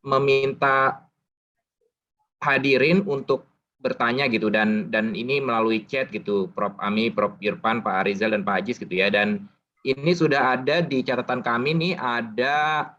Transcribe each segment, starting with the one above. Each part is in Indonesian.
meminta hadirin untuk bertanya gitu, dan ini melalui chat gitu, Prof. Ami, Prof. Irfan, Pak Arizal, dan Pak Ajis gitu ya. Dan ini sudah ada di catatan kami nih, ada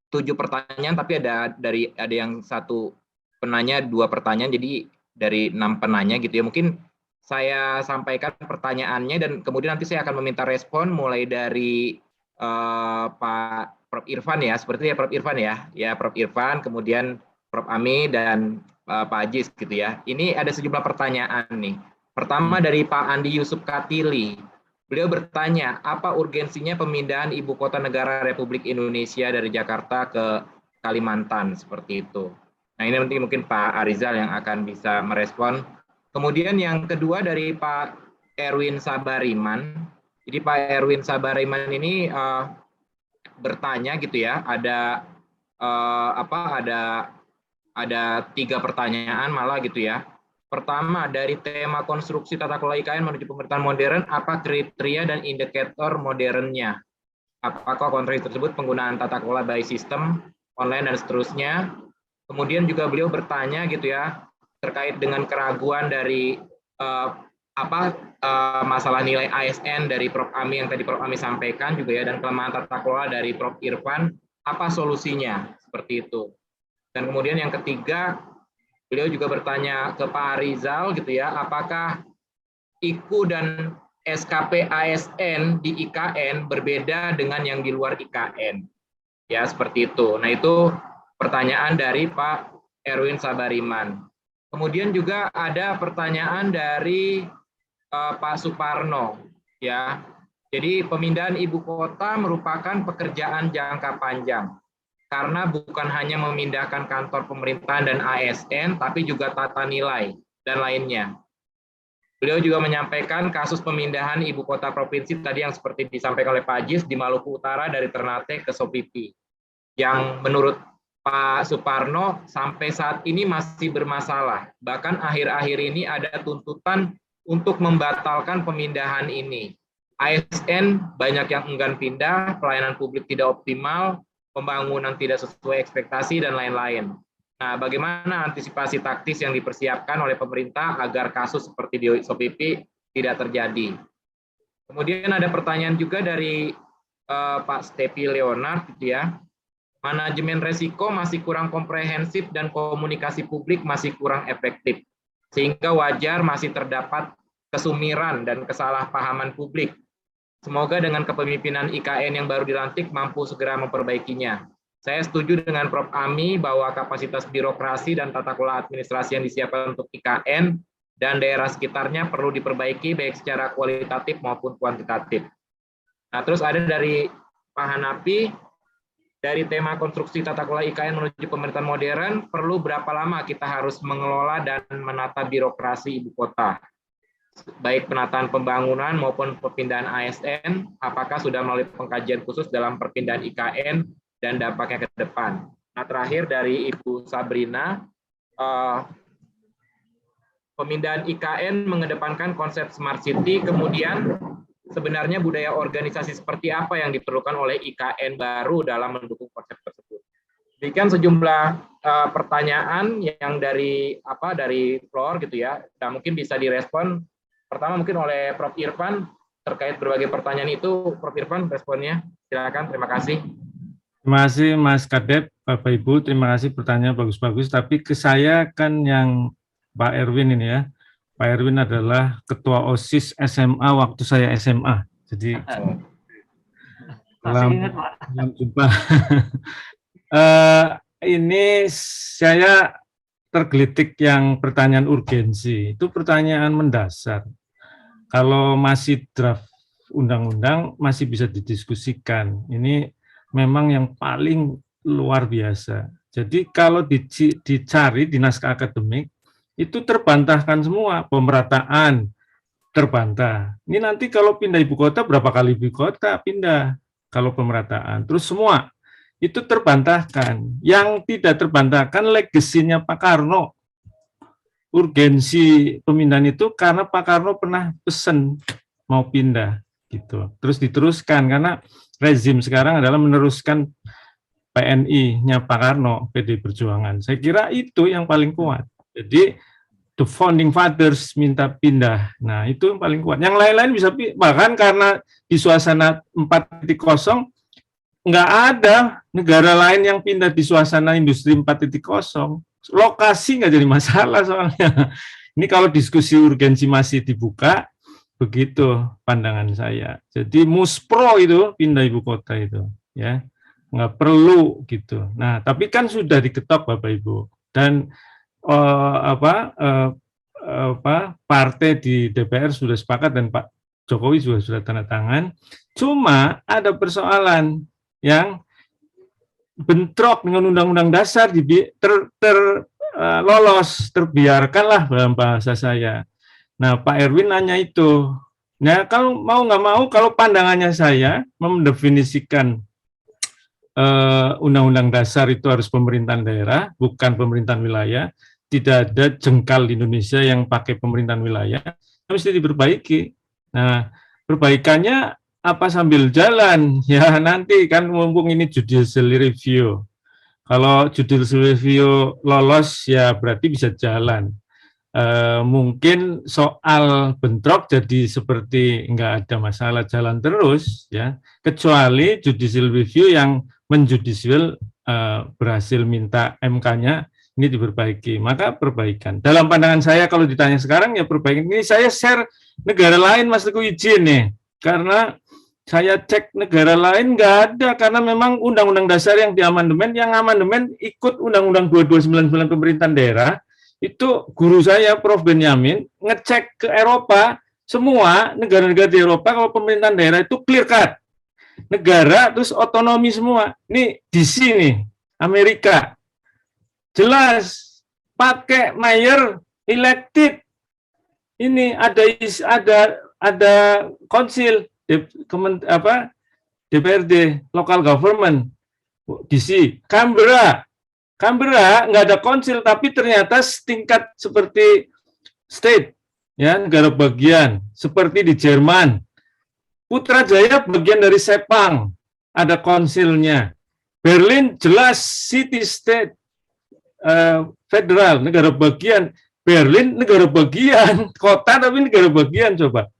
7 pertanyaan, tapi ada yang satu penanya, 2 pertanyaan, jadi dari 6 penanya gitu ya. Mungkin saya sampaikan pertanyaannya dan kemudian nanti saya akan meminta respon mulai dari Pak Prof. Irfan ya, seperti ya Prof. Irfan ya, Prof. Irfan, kemudian Prof. Ami dan Pak Ajis gitu ya. Ini ada sejumlah pertanyaan nih. Pertama dari Pak Andi Yusuf Katili. Beliau bertanya, apa urgensinya pemindahan ibu kota negara Republik Indonesia dari Jakarta ke Kalimantan, seperti itu. Nah, ini nanti mungkin Pak Arizal yang akan bisa merespon. Kemudian yang kedua dari Pak Erwin Sabariman. Jadi Pak Erwin Sabariman ini bertanya gitu ya, ada 3 pertanyaan malah gitu ya. Pertama, dari tema konstruksi tata kelola IKN menuju pemerintahan modern, apa kriteria dan indikator modernnya? Apakah konstruksi tersebut penggunaan tata kelola by system, online, dan seterusnya? Kemudian juga beliau bertanya gitu ya, terkait dengan keraguan dari masalah nilai ASN dari Prof. Ami yang tadi Prof. Ami sampaikan juga ya, dan kelemahan tata kelola dari Prof. Irfan, apa solusinya? Seperti itu. Dan kemudian yang ketiga, beliau juga bertanya ke Pak Arizal gitu ya, apakah IKU dan SKP ASN di IKN berbeda dengan yang di luar IKN? Ya, seperti itu. Nah, itu pertanyaan dari Pak Erwin Sabariman. Kemudian juga ada pertanyaan dari Pak Suparno ya. Jadi pemindahan ibu kota merupakan pekerjaan jangka panjang, karena bukan hanya memindahkan kantor pemerintahan dan ASN, tapi juga tata nilai dan lainnya. Beliau juga menyampaikan kasus pemindahan ibu kota provinsi tadi yang seperti disampaikan oleh Pak Ajis di Maluku Utara dari Ternate ke Sopipi, yang menurut Pak Suparno sampai saat ini masih bermasalah. Bahkan akhir-akhir ini ada tuntutan untuk membatalkan pemindahan ini. ASN banyak yang enggan pindah, pelayanan publik tidak optimal, pembangunan tidak sesuai ekspektasi, dan lain-lain. Nah, bagaimana antisipasi taktis yang dipersiapkan oleh pemerintah agar kasus seperti di Sopipi tidak terjadi? Kemudian ada pertanyaan juga dari Pak Stepi Leonard, gitu ya. Manajemen resiko masih kurang komprehensif dan komunikasi publik masih kurang efektif, sehingga wajar masih terdapat kesumiran dan kesalahpahaman publik. Semoga dengan kepemimpinan IKN yang baru dilantik mampu segera memperbaikinya. Saya setuju dengan Prof. Ami bahwa kapasitas birokrasi dan tata kelola administrasi yang disiapkan untuk IKN dan daerah sekitarnya perlu diperbaiki baik secara kualitatif maupun kuantitatif. Nah, terus ada dari Pak Hanapi, dari tema konstruksi tata kelola IKN menuju pemerintahan modern, perlu berapa lama kita harus mengelola dan menata birokrasi ibu kota? Baik penataan pembangunan maupun perpindahan ASN, apakah sudah melalui pengkajian khusus dalam perpindahan IKN dan dampaknya ke depan? Nah, terakhir dari Ibu Sabrina, pemindahan IKN mengedepankan konsep smart city, kemudian sebenarnya budaya organisasi seperti apa yang diperlukan oleh IKN baru dalam mendukung konsep tersebut? Demikian sejumlah pertanyaan yang dari floor gitu ya. Dan mungkin bisa direspon. Pertama mungkin oleh Prof. Irfan terkait berbagai pertanyaan itu. Prof. Irfan responnya, silakan. Terima kasih. Terima kasih Mas Kadep, Bapak Ibu. Terima kasih pertanyaan bagus-bagus. Tapi ke saya kan yang Pak Erwin ini ya. Pak Erwin adalah Ketua OSIS SMA waktu saya SMA. Jadi dalam jumpa. Ini saya tergelitik yang pertanyaan urgensi. Itu pertanyaan mendasar. Kalau masih draft undang-undang masih bisa didiskusikan. Ini memang yang paling luar biasa. Jadi kalau dicari di naskah akademik, itu terbantahkan semua, pemerataan terbantah. Ini nanti kalau pindah ibu kota, berapa kali ibu kota pindah kalau pemerataan. Terus semua itu terbantahkan. Yang tidak terbantahkan legasinya Pak Karno. Urgensi pemindahan itu karena Pak Karno pernah pesan mau pindah gitu. Terus diteruskan karena rezim sekarang adalah meneruskan PNI-nya Pak Karno, PD Perjuangan. Saya kira itu yang paling kuat. Jadi the founding fathers minta pindah. Nah, itu yang paling kuat. Yang lain-lain bisa, bahkan karena di suasana 4.0 nggak ada negara lain yang pindah di suasana industri 4.0. Lokasi nggak jadi masalah soalnya. Ini kalau diskusi urgensi masih dibuka, begitu pandangan saya. Jadi muspro itu pindah ibu kota itu, ya nggak perlu gitu. Nah, tapi kan sudah diketok Bapak Ibu, dan partai di DPR sudah sepakat dan Pak Jokowi juga sudah tanda tangan. Cuma ada persoalan yang bentrok dengan Undang-Undang Dasar, lolos, terbiarkanlah dalam bahasa saya. Nah, Pak Erwin nanya itu. Nah, kalau mau nggak mau, kalau pandangannya saya mendefinisikan Undang-Undang Dasar itu harus pemerintahan daerah, bukan pemerintahan wilayah. Tidak ada jengkal di Indonesia yang pakai pemerintahan wilayah, mesti diperbaiki. Nah, perbaikannya apa sambil jalan? Ya nanti kan mumpung ini judicial review. Kalau judicial review lolos ya berarti bisa jalan. Mungkin soal bentrok jadi seperti nggak ada masalah, jalan terus ya, kecuali judicial review yang menjudicial berhasil minta MK-nya ini diperbaiki, maka perbaikan. Dalam pandangan saya kalau ditanya sekarang ya perbaikan. Ini saya share negara lain Mas Teguh izin nih, karena saya cek negara lain nggak ada, karena memang Undang-Undang Dasar yang diamandemen, yang amandemen ikut Undang-Undang 2299 pemerintahan daerah, itu guru saya Prof. Benyamin ngecek ke Eropa, semua negara-negara di Eropa kalau pemerintahan daerah itu clear cut. Negara terus otonomi semua. Ini di sini Amerika jelas pakai mayor elected. Ini ada konsil DPRD local government DC. Canberra nggak ada konsil, tapi ternyata setingkat seperti state, ya negara bagian, seperti di Jerman. Putrajaya bagian dari Sepang, ada konsilnya. Berlin jelas city state, federal, negara bagian. Berlin negara bagian, kota tapi negara bagian, coba.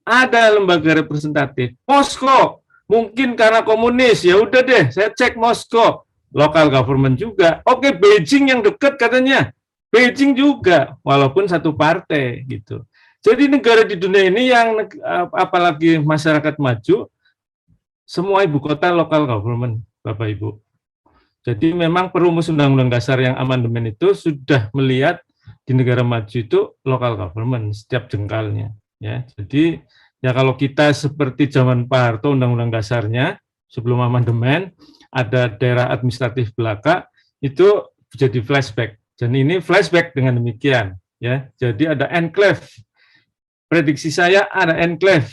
Ada lembaga representatif. Moskow, mungkin karena komunis, ya udah deh, saya cek Moskow. Local government juga. Oke, Beijing yang dekat katanya. Beijing juga, walaupun satu partai gitu. Jadi negara di dunia ini yang apalagi masyarakat maju, semua ibu kota local government, Bapak Ibu. Jadi memang perumus Undang-Undang Dasar yang amandemen itu sudah melihat di negara maju itu local government setiap jengkalnya. Ya, jadi ya kalau kita seperti zaman Pak Harto Undang-Undang Dasarnya sebelum amandemen ada daerah administratif belaka, itu jadi flashback. Dan ini flashback dengan demikian, ya. Jadi ada enclave. Prediksi saya ada enclave,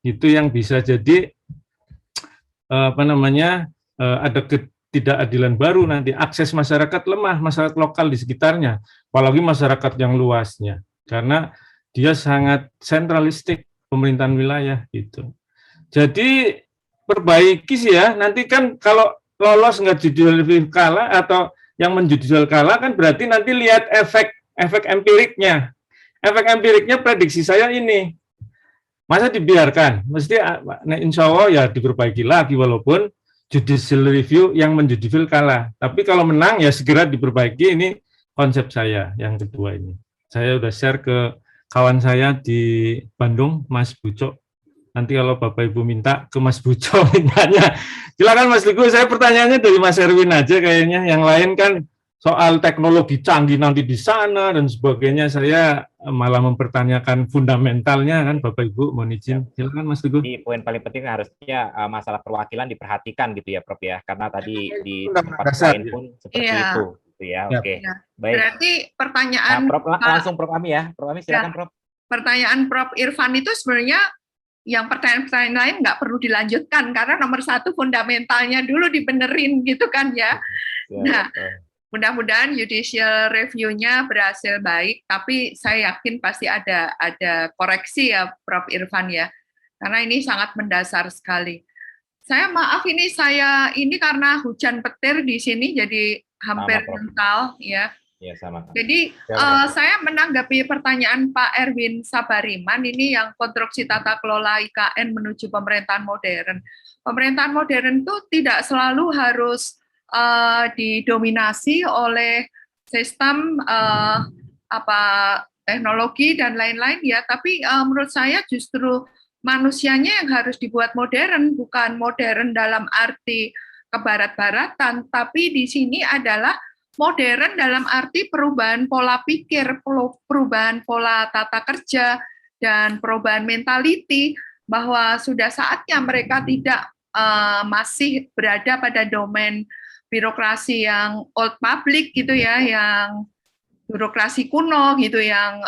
itu yang bisa jadi ada ketidakadilan baru nanti. Akses masyarakat lemah, masyarakat lokal di sekitarnya, apalagi masyarakat yang luasnya, karena dia sangat sentralistik pemerintahan wilayah gitu. Jadi perbaiki sih ya, nanti kan kalau lolos nggak judicial review kalah atau yang menjudicial kalah kan berarti nanti lihat efek empiriknya. Efek empiriknya prediksi saya ini, masa dibiarkan, mesti insya Allah ya diperbaiki lagi walaupun judicial review yang menjudicial kalah. Tapi kalau menang ya segera diperbaiki, ini konsep saya yang kedua ini. Saya udah share ke kawan saya di Bandung, Mas Bucok. Nanti kalau Bapak Ibu minta ke Mas Buco mintanya. Silakan Mas Teguh, saya pertanyaannya dari Mas Erwin aja kayaknya. Yang lain kan soal teknologi canggih nanti di sana dan sebagainya, saya malah mempertanyakan fundamentalnya kan Bapak Ibu, mohon izin. Silakan Mas Teguh. Di poin paling penting harusnya masalah perwakilan diperhatikan gitu ya Prof ya, karena tadi di tempat lain pun seperti itu gitu ya. Oke. Baik. Berarti pertanyaan Prof, langsung Prof Ami ya. Prof Ami silakan Prof. Pertanyaan Prof Irfan itu sebenarnya yang pertanyaan-pertanyaan lain nggak perlu dilanjutkan karena nomor satu fundamentalnya dulu dibenerin gitu kan ya. Nah, mudah-mudahan judicial review-nya berhasil baik, tapi saya yakin pasti ada koreksi ya Prof Irfan ya, karena ini sangat mendasar sekali. Saya maaf ini karena hujan petir di sini jadi hampir mental ya. Ya, sama. Jadi saya menanggapi pertanyaan Pak Erwin Sabariman ini yang konstruksi tata kelola IKN menuju pemerintahan modern. Pemerintahan modern itu tidak selalu harus didominasi oleh sistem teknologi dan lain-lain ya, tapi menurut saya justru manusianya yang harus dibuat modern, bukan modern dalam arti kebarat-baratan, tapi di sini adalah modern dalam arti perubahan pola pikir, perubahan pola tata kerja, dan perubahan mentality, bahwa sudah saatnya mereka tidak masih berada pada domain birokrasi yang old public gitu ya, yang birokrasi kuno gitu, yang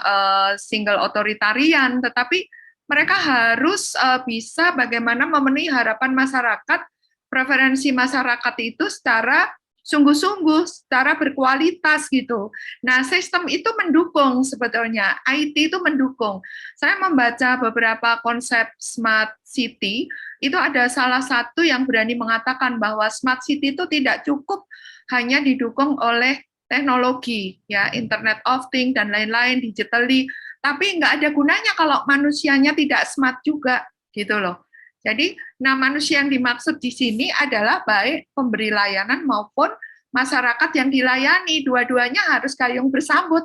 single authoritarian, tetapi mereka harus bisa bagaimana memenuhi harapan masyarakat, preferensi masyarakat itu secara sungguh-sungguh, secara berkualitas gitu. Nah, sistem itu mendukung sebetulnya, IT itu mendukung. Saya membaca beberapa konsep smart city, itu ada salah satu yang berani mengatakan bahwa smart city itu tidak cukup hanya didukung oleh teknologi, ya, Internet of Things dan lain-lain, digitally, tapi nggak ada gunanya kalau manusianya tidak smart juga, gitu loh. Jadi, nah manusia yang dimaksud di sini adalah baik pemberi layanan maupun masyarakat yang dilayani, dua-duanya harus gayung bersambut.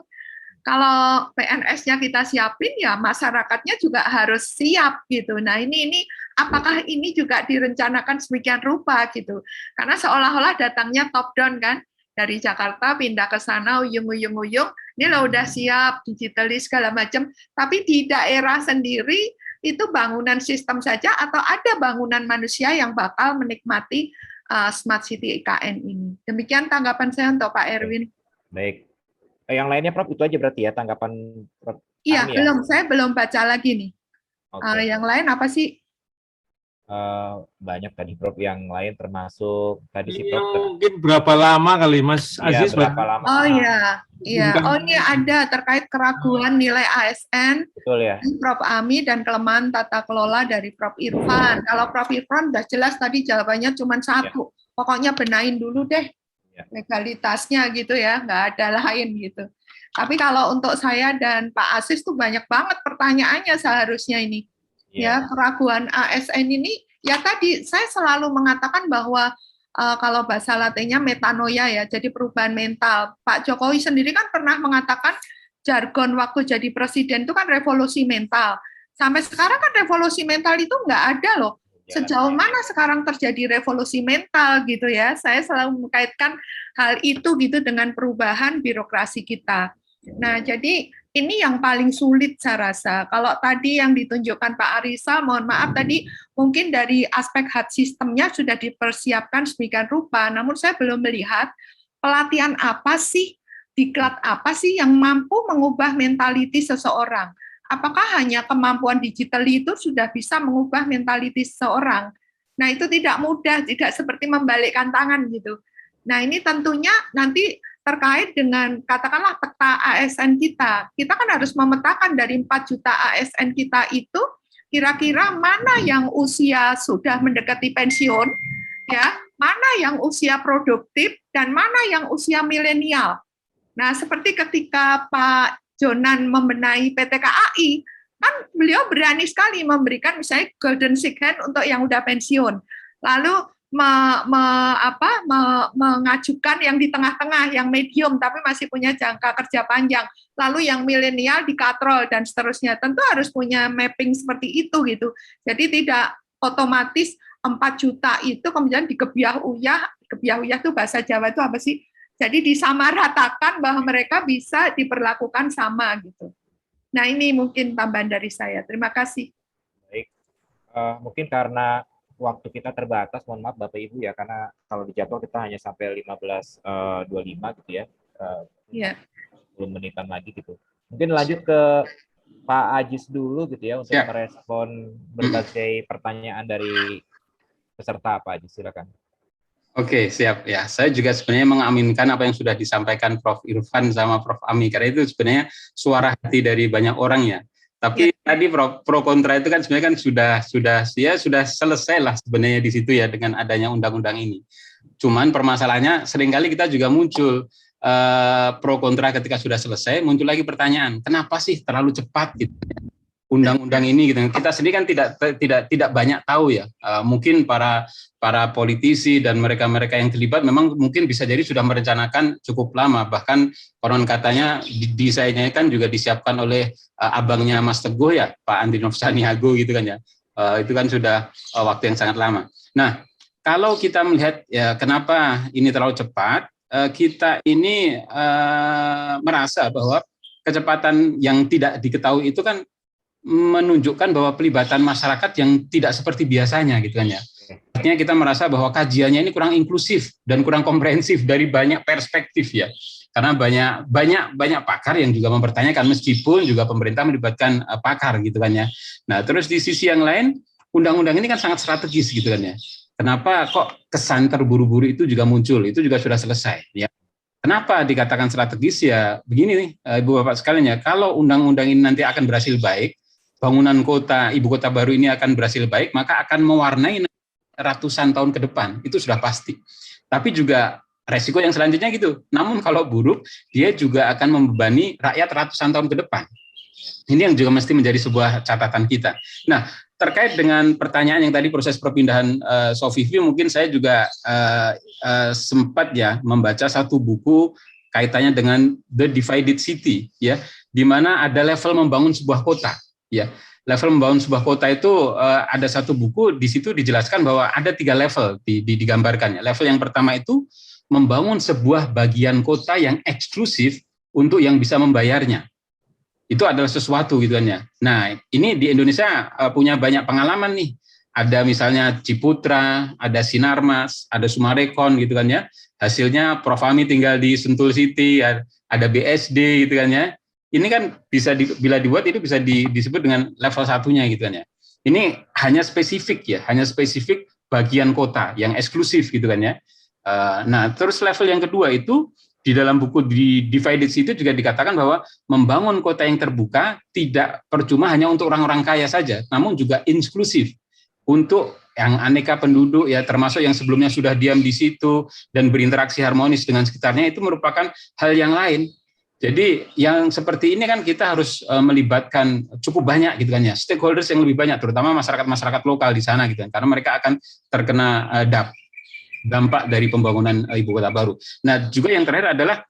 Kalau PNS-nya kita siapin, ya masyarakatnya juga harus siap gitu. Nah ini apakah ini juga direncanakan sedemikian rupa gitu? Karena seolah-olah datangnya top down kan, dari Jakarta pindah ke sana, uyung-uyung, ini lah udah siap, digitalis segala macam, tapi di daerah sendiri itu bangunan sistem saja atau ada bangunan manusia yang bakal menikmati Smart City IKN ini. Demikian tanggapan saya untuk Pak Erwin. Baik. Yang lainnya Prof, itu aja berarti ya tanggapan Prof? Iya, saya belum baca lagi nih. Okay. Yang lain apa sih? Banyak tadi Prof, yang lain termasuk tadi si Prof. Mungkin berapa lama kali Mas Aziz? Berapa lama? Oh iya. Oh ini ada terkait keraguan nilai ASN. Betul ya. Prof Ami dan kelemahan tata kelola dari Prof Irfan. Kalau Prof Irfan udah jelas tadi jawabannya cuma satu. Ya. Pokoknya benahin dulu deh legalitasnya gitu ya, nggak ada lain gitu. Tapi kalau untuk saya dan Pak Aziz tuh banyak banget pertanyaannya seharusnya ini. Ya, keraguan ASN ini, ya tadi saya selalu mengatakan bahwa kalau bahasa latinnya metanoia ya, jadi perubahan mental. Pak Jokowi sendiri kan pernah mengatakan jargon waktu jadi presiden itu kan revolusi mental. Sampai sekarang kan revolusi mental itu nggak ada loh. Sejauh mana sekarang terjadi revolusi mental gitu ya. Saya selalu mengkaitkan hal itu gitu dengan perubahan birokrasi kita. Nah, jadi ini yang paling sulit saya rasa. Kalau tadi yang ditunjukkan Pak Arisa, mohon maaf tadi mungkin dari aspek hard sistemnya sudah dipersiapkan sedemikian rupa, namun saya belum melihat pelatihan apa sih, diklat apa sih yang mampu mengubah mentaliti seseorang. Apakah hanya kemampuan digital itu sudah bisa mengubah mentaliti seseorang? Nah, itu tidak mudah, tidak seperti membalikkan tangan gitu. Nah, ini tentunya nanti terkait dengan katakanlah peta ASN kita. Kita kan harus memetakan dari 4 juta ASN kita itu kira-kira mana yang usia sudah mendekati pensiun, ya, mana yang usia produktif dan mana yang usia milenial. Nah, seperti ketika Pak Jonan membenahi PT KAI, kan beliau berani sekali memberikan misalnya golden sick hand untuk yang udah pensiun. Lalu mengajukan yang di tengah-tengah, yang medium, tapi masih punya jangka kerja panjang. Lalu yang milenial dikatrol dan seterusnya. Tentu harus punya mapping seperti itu gitu. Jadi tidak otomatis 4 juta itu kemudian dikebiah-uyah itu bahasa Jawa itu apa sih? Jadi disamaratakan bahwa mereka bisa diperlakukan sama gitu. Nah ini mungkin tambahan dari saya. Terima kasih. Baik, mungkin karena waktu kita terbatas, mohon maaf Bapak Ibu ya, karena kalau di jadwal kita hanya sampai 15.25 gitu ya. Iya. 10 menitan lagi gitu. Mungkin lanjut ke Pak Ajis dulu gitu ya untuk merespon berbagai pertanyaan dari peserta. Pak Ajis, silakan. Oke, siap ya. Saya juga sebenarnya mengaminkan apa yang sudah disampaikan Prof Irfan sama Prof Ami, karena itu sebenarnya suara hati dari banyak orang ya. Tapi tadi pro kontra itu kan sebenarnya kan sudah selesai lah sebenarnya di situ ya dengan adanya undang-undang ini. Cuman permasalahannya seringkali kita juga muncul pro kontra ketika sudah selesai, muncul lagi pertanyaan, kenapa sih terlalu cepat gitu undang-undang ini gitu. Kita sendiri kan tidak banyak tahu ya. Mungkin para politisi dan mereka-mereka yang terlibat memang mungkin bisa jadi sudah merencanakan cukup lama. Bahkan konon katanya desainnya kan juga disiapkan oleh abangnya Mas Teguh ya, Pak Andrinov Saniago gitu kan ya. Itu kan sudah waktu yang sangat lama. Nah, kalau kita melihat ya kenapa ini terlalu cepat, kita ini merasa bahwa kecepatan yang tidak diketahui itu kan menunjukkan bahwa pelibatan masyarakat yang tidak seperti biasanya gitu kan ya. Artinya kita merasa bahwa kajiannya ini kurang inklusif dan kurang komprehensif dari banyak perspektif ya. Karena banyak pakar yang juga mempertanyakan meskipun juga pemerintah melibatkan pakar gitu kan ya. Nah, terus di sisi yang lain undang-undang ini kan sangat strategis gitu kan ya. Kenapa kok kesan terburu-buru itu juga muncul? Itu juga sudah selesai ya. Kenapa dikatakan strategis ya? Begini nih Ibu Bapak sekalian ya, kalau undang-undang ini nanti akan berhasil baik, bangunan ibu kota baru ini akan berhasil baik, maka akan mewarnai ratusan tahun ke depan, itu sudah pasti. Tapi juga resiko yang selanjutnya gitu. Namun kalau buruk, dia juga akan membebani rakyat ratusan tahun ke depan. Ini yang juga mesti menjadi sebuah catatan kita. Nah, terkait dengan pertanyaan yang tadi proses perpindahan Sofivi, mungkin saya juga sempat ya membaca satu buku kaitannya dengan The Divided City, ya, di mana ada level membangun sebuah kota. Ya, level membangun sebuah kota itu ada satu buku di situ dijelaskan bahwa ada 3 level digambarkannya. Level yang pertama itu membangun sebuah bagian kota yang eksklusif untuk yang bisa membayarnya. Itu adalah sesuatu gitu kan ya. Nah, ini di Indonesia punya banyak pengalaman nih. Ada misalnya Ciputra, ada Sinarmas, ada Sumarekon gitu kan ya. Hasilnya Prof. Ami tinggal di Sentul City, ada BSD gitu kan ya. Ini kan bisa bila dibuat itu bisa disebut dengan level satunya gitu kan ya. Ini hanya spesifik ya, hanya spesifik bagian kota yang eksklusif gitu kan ya. Nah, terus level yang kedua itu di dalam buku di Divided City juga dikatakan bahwa membangun kota yang terbuka tidak percuma hanya untuk orang-orang kaya saja, namun juga inklusif untuk yang aneka penduduk ya, termasuk yang sebelumnya sudah diam di situ dan berinteraksi harmonis dengan sekitarnya, itu merupakan hal yang lain. Jadi yang seperti ini kan kita harus melibatkan cukup banyak gitu kan ya, stakeholders yang lebih banyak, terutama masyarakat lokal di sana gitu kan, karena mereka akan terkena dampak dari pembangunan ibu kota baru. Nah, juga yang terakhir adalah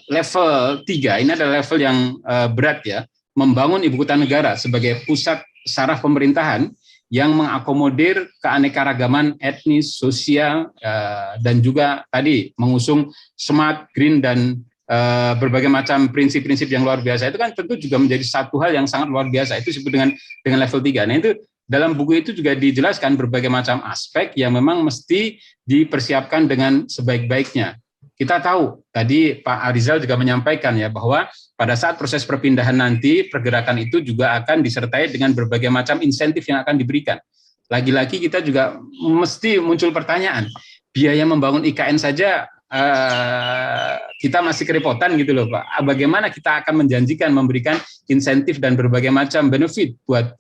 level 3, ini adalah level yang berat ya, membangun ibu kota negara sebagai pusat saraf pemerintahan yang mengakomodir keanekaragaman etnis, sosial, dan juga tadi mengusung smart, green, dan berbagai macam prinsip-prinsip yang luar biasa. Itu kan tentu juga menjadi satu hal yang sangat luar biasa. Itu disebut dengan level 3. Nah, itu dalam buku itu juga dijelaskan berbagai macam aspek yang memang mesti dipersiapkan dengan sebaik-baiknya. Kita tahu, tadi Pak Arizal juga menyampaikan ya, bahwa pada saat proses perpindahan nanti, pergerakan itu juga akan disertai dengan berbagai macam insentif yang akan diberikan. Lagi-lagi kita juga mesti muncul pertanyaan, biaya membangun IKN saja kita masih kerepotan gitu loh Pak. Bagaimana kita akan menjanjikan memberikan insentif dan berbagai macam benefit buat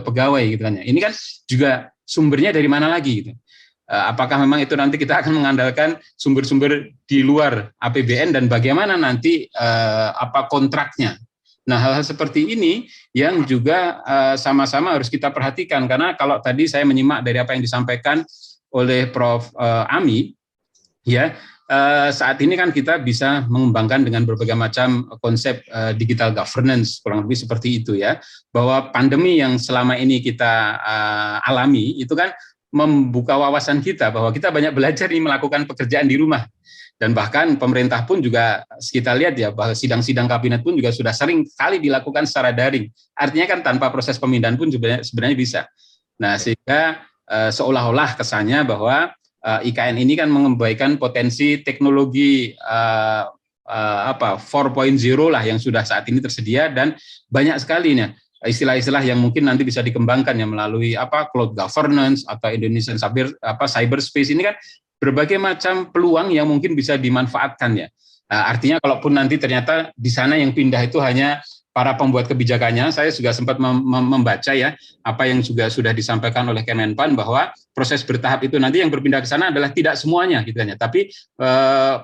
pegawai gitu kan ya. Ini kan juga sumbernya dari mana lagi gitu. Apakah memang itu nanti kita akan mengandalkan sumber-sumber di luar APBN dan bagaimana nanti apa kontraknya. Nah, hal-hal seperti ini yang juga sama-sama harus kita perhatikan, karena kalau tadi saya menyimak dari apa yang disampaikan oleh Prof. Ami ya, saat ini kan kita bisa mengembangkan dengan berbagai macam konsep digital governance, kurang lebih seperti itu ya, bahwa pandemi yang selama ini kita alami itu kan membuka wawasan kita bahwa kita banyak belajar nih melakukan pekerjaan di rumah, dan bahkan pemerintah pun juga kita lihat ya bahwa sidang-sidang kabinet pun juga sudah sering kali dilakukan secara daring, artinya kan tanpa proses pemindahan pun sebenarnya bisa. Nah, sehingga seolah-olah kesannya bahwa IKN ini kan mengembalikan potensi teknologi 4.0 lah yang sudah saat ini tersedia, dan banyak sekali nih istilah-istilah yang mungkin nanti bisa dikembangkan ya melalui cloud governance atau Indonesian cyberspace. Ini kan berbagai macam peluang yang mungkin bisa dimanfaatkan ya. Artinya kalaupun nanti ternyata di sana yang pindah itu hanya para pembuat kebijakannya, saya juga sempat membaca ya apa yang juga sudah disampaikan oleh Kemenpan bahwa proses bertahap itu nanti yang berpindah ke sana adalah tidak semuanya gitu kan ya, tapi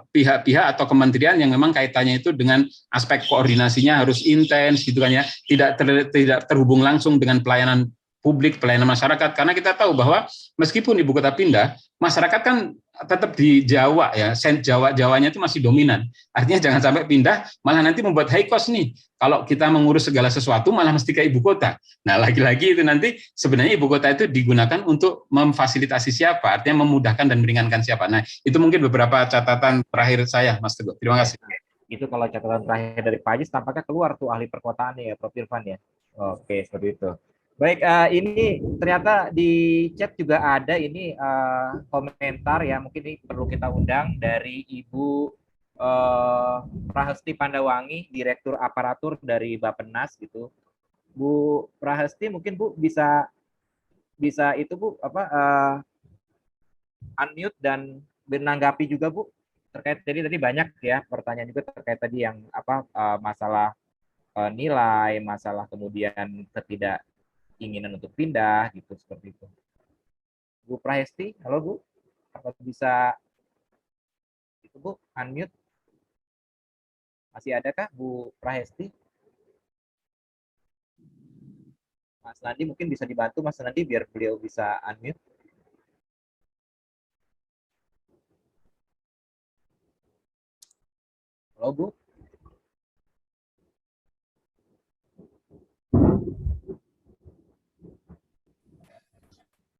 pihak-pihak atau kementerian yang memang kaitannya itu dengan aspek koordinasinya harus intens gitu kan ya, tidak terhubung langsung dengan pelayanan publik, pelayanan masyarakat, karena kita tahu bahwa meskipun ibu kota pindah, masyarakat kan tetap di Jawa ya, Jawanya itu masih dominan. Artinya jangan sampai pindah malah nanti membuat high cost nih. Kalau kita mengurus segala sesuatu malah mesti ke ibu kota. Nah, lagi-lagi itu nanti sebenarnya ibu kota itu digunakan untuk memfasilitasi siapa, artinya memudahkan dan meringankan siapa. Nah, itu mungkin beberapa catatan terakhir saya, Mas Teguh. Terima kasih. Itu kalau catatan terakhir dari Pak Ajis tampaknya keluar tuh ahli perkotaan ya, Prof. Irfan ya. Oke, seperti itu. Baik, ini ternyata di chat juga ada ini komentar ya, mungkin ini perlu kita undang dari Ibu Prahesti Pandawangi, Direktur Aparatur dari Bappenas gitu. Bu Prahesti, mungkin Bu bisa itu Bu unmute dan menanggapi juga Bu terkait tadi banyak ya pertanyaan juga terkait tadi yang masalah nilai, masalah kemudian keinginan untuk pindah gitu, seperti itu. Bu Prahesti, halo Bu, apa bisa itu Bu unmute? Masih adakah Bu Prahesti? Mas Nandi mungkin bisa dibantu Mas Nandi biar beliau bisa unmute. Halo Bu.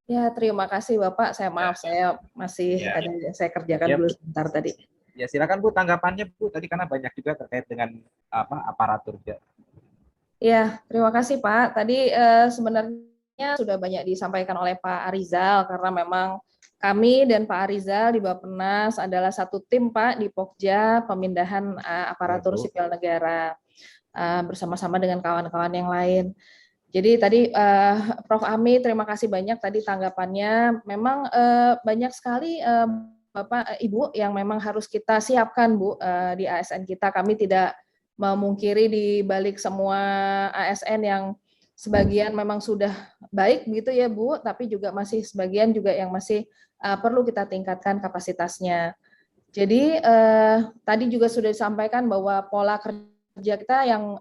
Ya, terima kasih Bapak. Saya maaf, saya masih ada yang saya kerjakan dulu sebentar tadi. Ya, silakan Bu tanggapannya Bu tadi karena banyak juga terkait dengan aparatur. Ya, terima kasih Pak. Tadi sebenarnya sudah banyak disampaikan oleh Pak Arizal karena memang kami dan Pak Arizal di Bappenas adalah satu tim Pak di Pokja pemindahan aparatur sipil negara bersama-sama dengan kawan-kawan yang lain. Jadi tadi Prof. Ami terima kasih banyak tadi tanggapannya. Memang banyak sekali Bapak Ibu yang memang harus kita siapkan Bu di ASN kita. Kami tidak memungkiri di balik semua ASN yang sebagian memang sudah baik gitu ya Bu, tapi juga masih sebagian juga yang masih perlu kita tingkatkan kapasitasnya. Jadi tadi juga sudah disampaikan bahwa pola kerja kita yang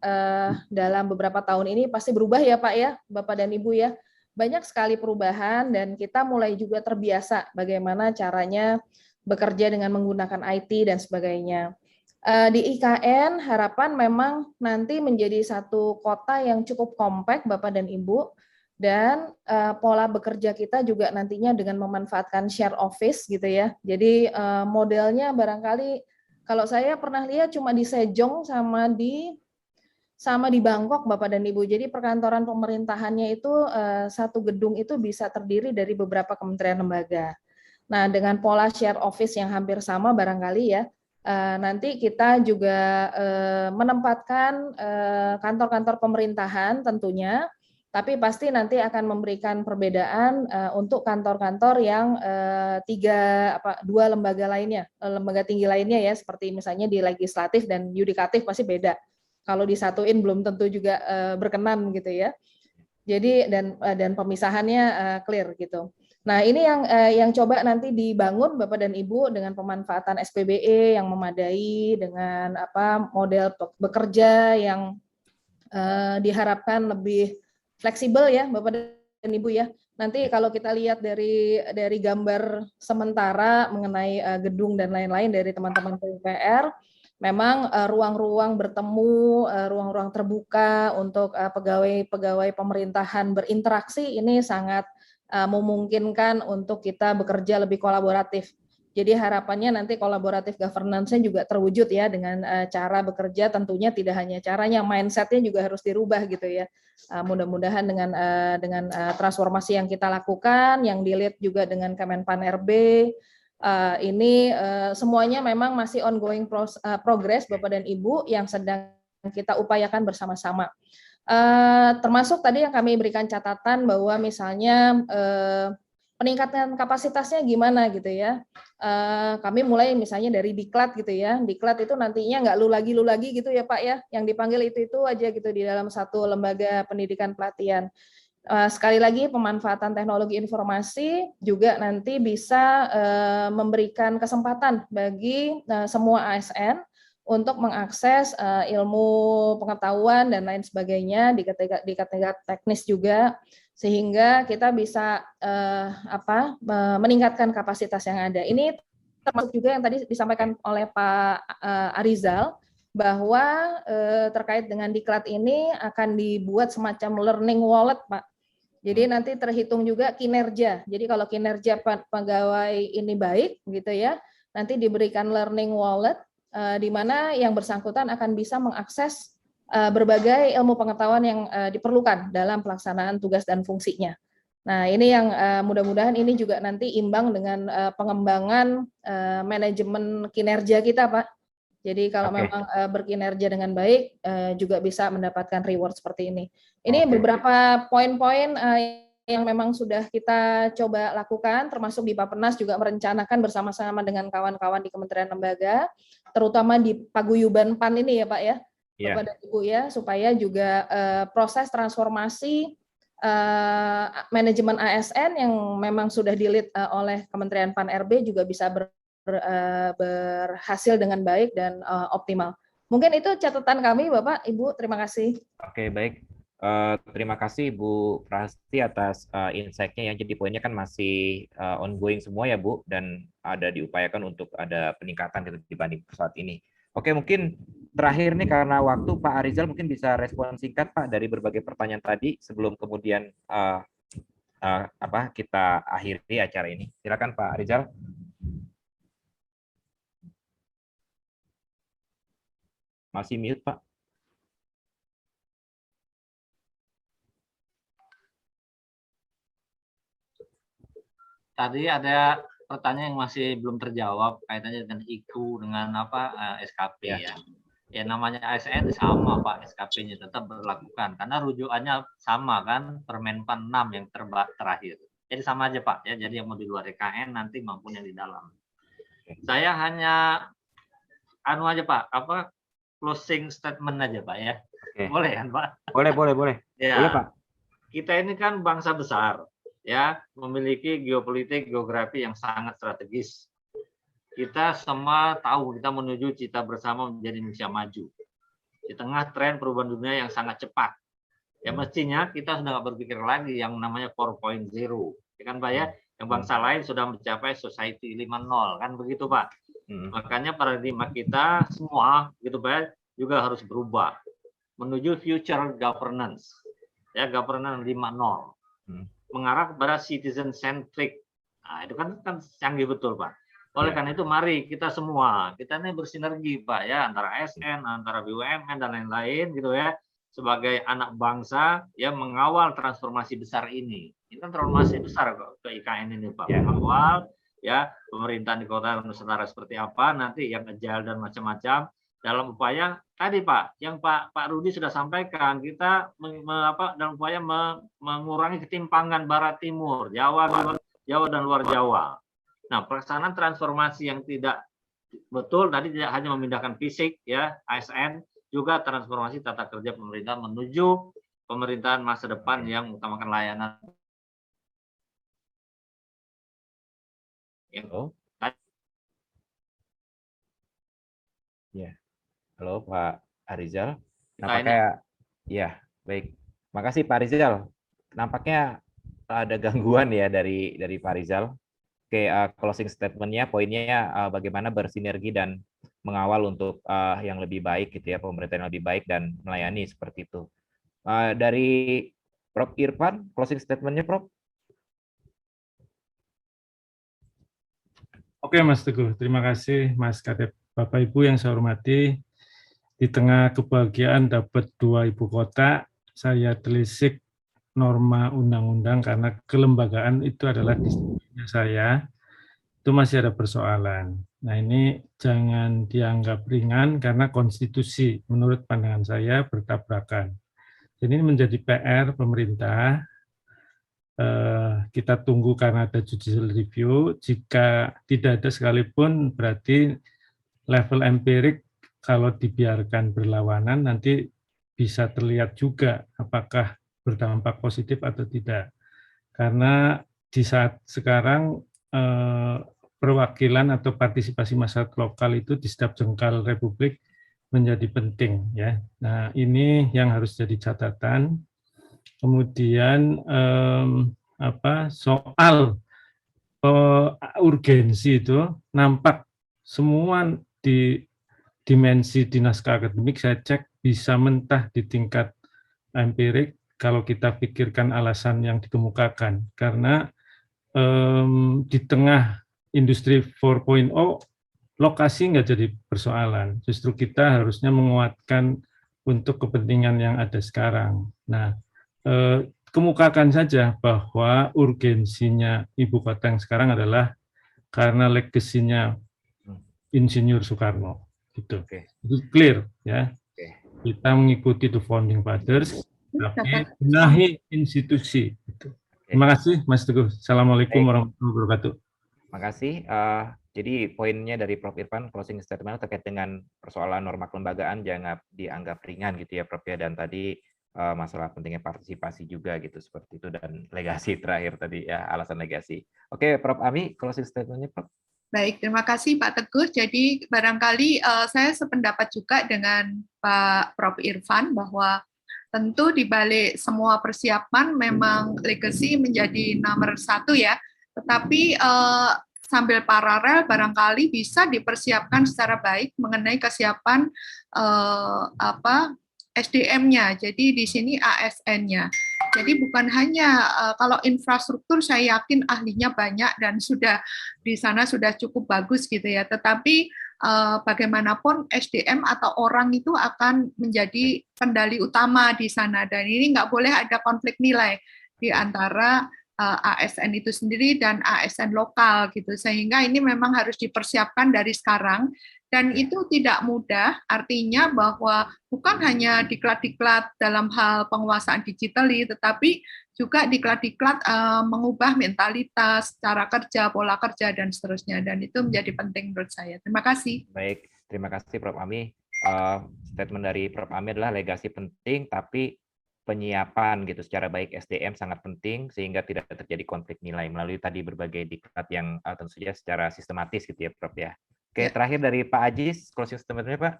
dalam beberapa tahun ini pasti berubah ya Pak ya, Bapak dan Ibu ya. Banyak sekali perubahan dan kita mulai juga terbiasa bagaimana caranya bekerja dengan menggunakan IT dan sebagainya. Di IKN harapan memang nanti menjadi satu kota yang cukup kompak Bapak dan Ibu, dan pola bekerja kita juga nantinya dengan memanfaatkan share office gitu ya. Jadi modelnya barangkali kalau saya pernah lihat cuma di Sejong sama di Bangkok Bapak dan Ibu. Jadi perkantoran pemerintahannya itu satu gedung itu bisa terdiri dari beberapa kementerian lembaga. Nah, dengan pola share office yang hampir sama barangkali ya, nanti kita juga menempatkan kantor-kantor pemerintahan tentunya, tapi pasti nanti akan memberikan perbedaan untuk kantor-kantor yang dua lembaga lainnya, lembaga tinggi lainnya ya, seperti misalnya di legislatif dan yudikatif pasti beda. Kalau disatuin belum tentu juga berkenan gitu ya. Jadi dan pemisahannya clear gitu. Nah, ini yang coba nanti dibangun Bapak dan Ibu dengan pemanfaatan SPBE yang memadai, dengan model bekerja yang diharapkan lebih fleksibel ya Bapak dan Ibu ya. Nanti kalau kita lihat dari gambar sementara mengenai gedung dan lain-lain dari teman-teman PUPR, memang ruang-ruang bertemu, ruang-ruang terbuka untuk pegawai-pegawai pemerintahan berinteraksi ini sangat memungkinkan untuk kita bekerja lebih kolaboratif. Jadi harapannya nanti kolaboratif governance-nya juga terwujud ya dengan cara bekerja, tentunya tidak hanya caranya, mindset-nya juga harus dirubah gitu ya. Mudah-mudahan dengan transformasi yang kita lakukan, yang di-lead juga dengan Kemenpan RB, ini semuanya memang masih ongoing progress Bapak dan Ibu yang sedang kita upayakan bersama-sama. Termasuk tadi yang kami berikan catatan bahwa misalnya peningkatan kapasitasnya gimana gitu ya. kami mulai misalnya dari diklat gitu ya. Diklat itu nantinya nggak lu lagi gitu ya Pak ya, yang dipanggil itu aja gitu di dalam satu lembaga pendidikan pelatihan. Sekali lagi pemanfaatan teknologi informasi juga nanti bisa memberikan kesempatan bagi semua ASN untuk mengakses ilmu pengetahuan dan lain sebagainya di tingkat teknis juga, sehingga kita bisa meningkatkan kapasitas yang ada. Ini termasuk juga yang tadi disampaikan oleh Pak Arizal, bahwa terkait dengan diklat ini akan dibuat semacam learning wallet, Pak. Jadi nanti terhitung juga kinerja. Jadi kalau kinerja pegawai ini baik gitu ya, nanti diberikan learning wallet di mana yang bersangkutan akan bisa mengakses berbagai ilmu pengetahuan yang diperlukan dalam pelaksanaan tugas dan fungsinya. Nah, ini yang mudah-mudahan ini juga nanti imbang dengan pengembangan manajemen kinerja kita, Pak. Jadi kalau memang berkinerja dengan baik juga bisa mendapatkan reward seperti ini. Ini beberapa poin-poin yang memang sudah kita coba lakukan, termasuk di Bappenas juga merencanakan bersama-sama dengan kawan-kawan di Kementerian Lembaga, terutama di paguyuban PAN ini ya Pak ya, Bapak dan Ibu ya, supaya juga proses transformasi manajemen ASN yang memang sudah di-lead oleh Kementerian PAN RB juga bisa berhasil dengan baik dan optimal. Mungkin itu catatan kami, Bapak, Ibu. Terima kasih. Oke, baik. Terima kasih Bu Prasti atas insight-nya. Yang jadi poinnya kan masih ongoing semua ya Bu, dan ada diupayakan untuk ada peningkatan dibanding saat ini. Oke, mungkin terakhir nih karena waktu, Pak Arizal mungkin bisa respon singkat Pak dari berbagai pertanyaan tadi sebelum kemudian kita akhiri acara ini. Silakan Pak Arizal. Masih mute Pak. Tadi ada pertanyaan yang masih belum terjawab kaitannya dengan IKU, dengan SKP ya. Ya namanya ASN sama Pak, SKP-nya tetap berlakukan karena rujukannya sama kan, Permenpan 6 yang terakhir. Jadi sama aja Pak ya. Jadi yang mau di luar EKN nanti maupun yang di dalam. Saya hanya aja Pak, closing statement aja Pak ya. Boleh kan Pak? Boleh. Ya. Boleh Pak. Kita ini kan bangsa besar. Ya, memiliki geopolitik, geografi yang sangat strategis. Kita semua tahu kita menuju cita bersama menjadi Indonesia maju. Di tengah tren perubahan dunia yang sangat cepat. Ya mestinya kita sudah nggak berpikir lagi yang namanya 4.0. Ya kan Pak ya? Yang bangsa lain sudah mencapai society 5.0 kan begitu Pak. Makanya paradigma kita semua gitu Pak juga harus berubah menuju future governance. Ya, governance 5.0. Mengarah kepada citizen centric. Nah, itu kan canggih betul, Pak. Oleh karena itu mari kita semua, kita ini bersinergi, Pak ya, antara ASN, antara BUMN dan lain-lain gitu ya, sebagai anak bangsa yang mengawal transformasi besar ini. Ini kan transformasi besar ke IKN ini, Pak. Mengawal ya pemerintahan di Kota Nusantara seperti apa, nanti yang agile dan macam-macam dalam upaya tadi Pak, yang Pak Rudi sudah sampaikan, kita dalam upaya mengurangi ketimpangan Barat Timur, Jawa dan luar Jawa. Nah, pelaksanaan transformasi yang tidak betul tadi tidak hanya memindahkan fisik ya ASN, juga transformasi tata kerja pemerintahan menuju pemerintahan masa depan yang mengutamakan layanan. Halo Pak Arizal. Nampaknya ya, baik. Makasih Pak Arizal. Nampaknya ada gangguan ya dari Pak Arizal. Oke, closing statement-nya poinnya bagaimana bersinergi dan mengawal untuk yang lebih baik gitu ya, pemerintahan yang lebih baik dan melayani seperti itu. Dari Prof Irfan, closing statement-nya Prof. Oke Mas Teguh, terima kasih Mas Kadep. Bapak Ibu yang saya hormati, di tengah kebahagiaan dapat 2 ibu kota, saya telisik norma undang-undang karena kelembagaan itu adalah disiplinnya saya, itu masih ada persoalan. Nah ini jangan dianggap ringan karena konstitusi menurut pandangan saya bertabrakan. Jadi ini menjadi PR pemerintah kita tunggu karena ada judicial review. Jika tidak ada sekalipun, berarti level empirik kalau dibiarkan berlawanan nanti bisa terlihat juga apakah berdampak positif atau tidak. Karena di saat sekarang perwakilan atau partisipasi masyarakat lokal itu di setiap jengkal Republik menjadi penting, ya. Nah, ini yang harus jadi catatan. Kemudian soal urgensi itu nampak semua di dimensi di naskah akademik saya cek bisa mentah di tingkat empirik kalau kita pikirkan alasan yang dikemukakan, karena di tengah industri 4.0 lokasi nggak jadi persoalan, justru kita harusnya menguatkan untuk kepentingan yang ada sekarang. Nah, kemukakan saja bahwa urgensinya ibu kota yang sekarang adalah karena legasinya Insinyur Soekarno, gitu. Itu clear, ya. Kita mengikuti the founding fathers, tapi benahi institusi. Gitu. Terima kasih, Mas Teguh. Assalamualaikum warahmatullahi wabarakatuh. Terima kasih. Jadi poinnya dari Prof. Irfan, closing statement terkait dengan persoalan norma kelembagaan jangan dianggap ringan gitu ya, Prof. ya. Dan tadi masalah pentingnya partisipasi juga gitu, seperti itu, dan legasi terakhir tadi ya, alasan legasi. Oke, Prof. Ami, closing statement-nya, Prof. Baik, terima kasih Pak Teguh. Jadi barangkali saya sependapat juga dengan Pak Prof. Irfan bahwa tentu di balik semua persiapan memang legacy menjadi nomor satu ya, tetapi sambil paralel barangkali bisa dipersiapkan secara baik mengenai kesiapan SDM-nya. Jadi di sini ASN-nya. Jadi bukan hanya kalau infrastruktur saya yakin ahlinya banyak dan sudah di sana sudah cukup bagus gitu ya. Tetapi bagaimanapun SDM atau orang itu akan menjadi kendali utama di sana, dan ini nggak boleh ada konflik nilai di antara ASN itu sendiri dan ASN lokal gitu, sehingga ini memang harus dipersiapkan dari sekarang. Dan itu tidak mudah, artinya bahwa bukan hanya diklat-diklat dalam hal penguasaan digital, tetapi juga diklat-diklat mengubah mentalitas, cara kerja, pola kerja, dan seterusnya. Dan itu menjadi penting menurut saya. Terima kasih. Baik, terima kasih Prof. Ami. Statement dari Prof. Ami adalah legasi penting, tapi penyiapan gitu secara baik SDM sangat penting sehingga tidak terjadi konflik nilai melalui tadi berbagai diklat yang tentu saja secara sistematis gitu ya, Prof. ya. Oke, terakhir dari Pak Ajis, closing statement-nya, Pak.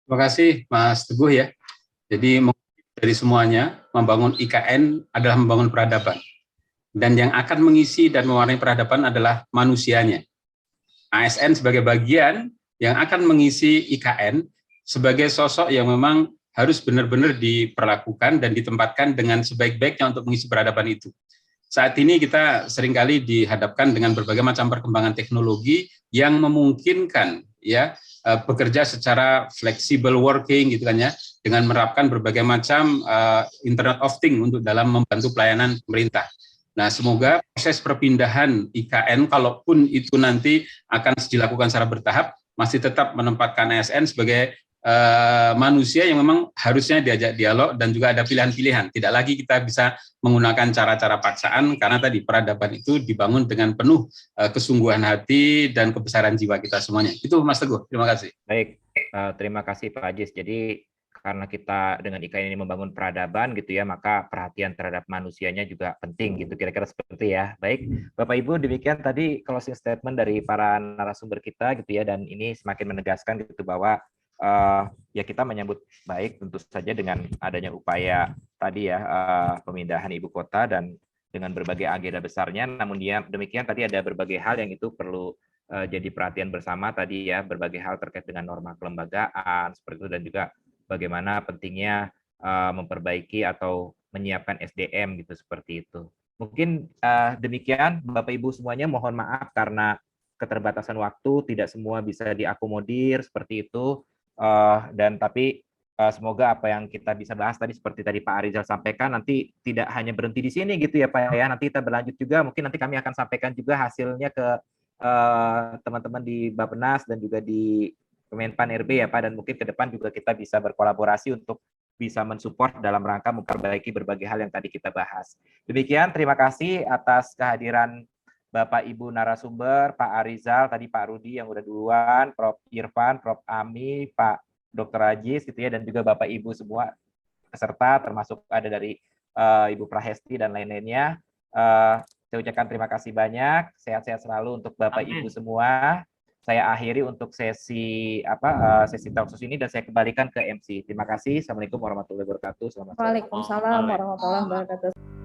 Terima kasih, Mas Teguh ya. Jadi dari semuanya, membangun IKN adalah membangun peradaban. Dan yang akan mengisi dan mewarnai peradaban adalah manusianya. ASN sebagai bagian yang akan mengisi IKN sebagai sosok yang memang harus benar-benar diperlakukan dan ditempatkan dengan sebaik-baiknya untuk mengisi peradaban itu. Saat ini kita seringkali dihadapkan dengan berbagai macam perkembangan teknologi yang memungkinkan ya bekerja secara flexible working gitu kan ya, dengan menerapkan berbagai macam Internet of Things untuk dalam membantu pelayanan pemerintah. Nah, semoga proses perpindahan IKN kalaupun itu nanti akan dilakukan secara bertahap masih tetap menempatkan ASN sebagai manusia yang memang harusnya diajak dialog dan juga ada pilihan-pilihan. Tidak lagi kita bisa menggunakan cara-cara paksaan karena tadi peradaban itu dibangun dengan penuh kesungguhan hati dan kebesaran jiwa kita semuanya. Itu Mas Teguh, terima kasih. Baik, terima kasih Pak Ajis. Jadi karena kita dengan IKN ini membangun peradaban gitu ya, maka perhatian terhadap manusianya juga penting gitu, kira-kira seperti ya. Baik, Bapak Ibu, demikian tadi closing statement dari para narasumber kita gitu ya, dan ini semakin menegaskan gitu bahwa ya kita menyambut baik tentu saja dengan adanya upaya tadi ya pemindahan ibu kota dan dengan berbagai agenda besarnya. Namun demikian tadi ada berbagai hal yang itu perlu jadi perhatian bersama tadi ya, berbagai hal terkait dengan norma kelembagaan seperti itu, dan juga bagaimana pentingnya memperbaiki atau menyiapkan SDM gitu, seperti itu. Mungkin demikian Bapak Ibu semuanya, mohon maaf karena keterbatasan waktu tidak semua bisa diakomodir seperti itu. Dan tapi semoga apa yang kita bisa bahas tadi seperti tadi Pak Arizal sampaikan nanti tidak hanya berhenti di sini gitu ya Pak ya, nanti kita berlanjut juga, mungkin nanti kami akan sampaikan juga hasilnya ke teman-teman di Bappenas dan juga di Kemenpan RB ya Pak, dan mungkin ke depan juga kita bisa berkolaborasi untuk bisa mensupport dalam rangka memperbaiki berbagai hal yang tadi kita bahas. Demikian, terima kasih atas kehadiran Bapak Ibu narasumber, Pak Arizal, tadi Pak Rudi yang udah duluan, Prof. Irfan, Prof. Ami, Pak Dr. Ajis, gitu ya, dan juga Bapak Ibu semua peserta, termasuk ada dari Ibu Prahesti dan lain-lainnya. Saya ucapkan terima kasih banyak, sehat-sehat selalu untuk Bapak Amin. Ibu semua. Saya akhiri untuk sesi sesi talkshow ini dan saya kembalikan ke MC. Terima kasih. Assalamualaikum warahmatullahi wabarakatuh. Selamat sore. Waalaikumsalam warahmatullahi wabarakatuh.